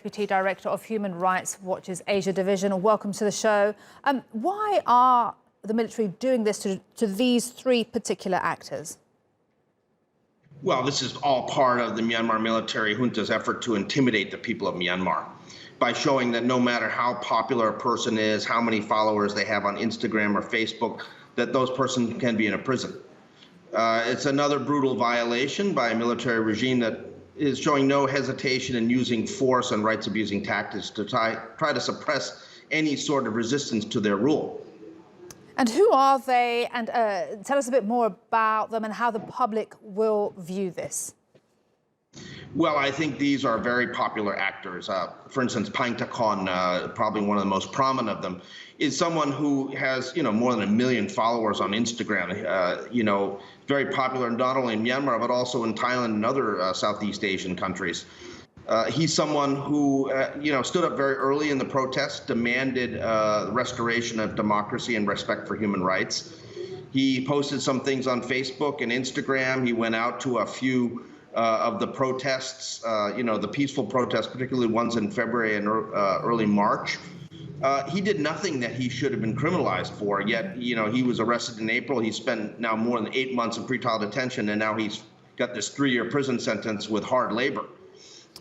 Deputy Director of Human Rights Watch's Asia Division. Welcome to the show. Why are the military doing this to these three particular actors? Well, this is all part of the Myanmar military junta's effort to intimidate the people of Myanmar by showing that no matter how popular a person is, how many followers they have on Instagram or Facebook, that those persons can be in a prison. It's another brutal violation by a military regime that is showing no hesitation in using force and rights-abusing tactics to try to suppress any sort of resistance to their rule. And who are they? And tell us a bit more about them and how the public will view this. Well, I think these are very popular actors. For instance, Kyaw, probably one of the most prominent of them, is someone who has, more than 1 million followers on Instagram. Very popular not only in Myanmar but also in Thailand and other Southeast Asian countries. He's someone who, stood up very early in the protest, demanded the restoration of democracy and respect for human rights. He posted some things on Facebook and Instagram. He went out to a few of the protests, the peaceful protests, particularly ones in February and early March. He did nothing that he should have been criminalized for, yet, he was arrested in April. He spent now more than 8 months in pretrial detention, and now he's got this 3-year prison sentence with hard labor.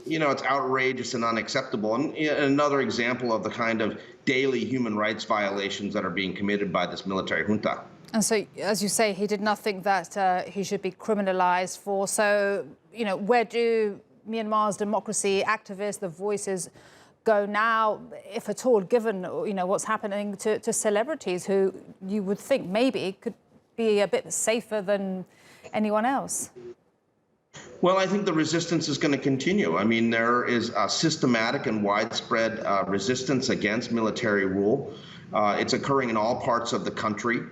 It's outrageous and unacceptable, and another example of the kind of daily human rights violations that are being committed by this military junta. And so, as you say, he did nothing that he should be criminalized for. So, where do Myanmar's democracy activists, the voices, go now, if at all, given, what's happening to celebrities who you would think maybe could be a bit safer than anyone else? Well, I think the resistance is going to continue. I mean, there is a systematic and widespread resistance against military rule. It's occurring in all parts of the country.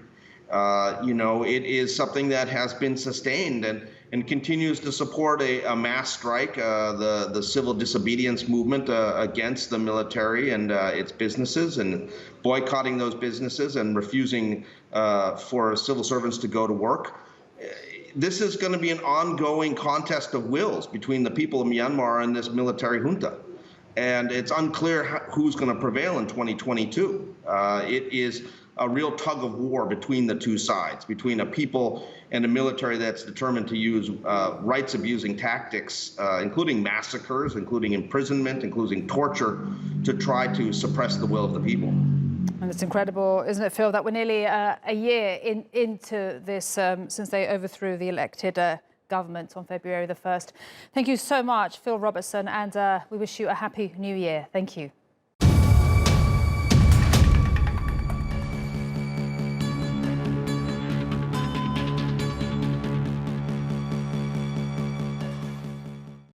It is something that has been sustained and continues to support a mass strike, the civil disobedience movement against the military and its businesses, and boycotting those businesses and refusing for civil servants to go to work. This is going to be an ongoing contest of wills between the people of Myanmar and this military junta. And it's unclear who's going to prevail in 2022. It is a real tug of war between the two sides, between a people and a military that's determined to use rights-abusing tactics, including massacres, including imprisonment, including torture, to try to suppress the will of the people. And it's incredible, isn't it, Phil, that we're nearly a year into this since they overthrew the elected government on February the 1st. Thank you so much, Phil Robertson, and we wish you a happy new year. Thank you.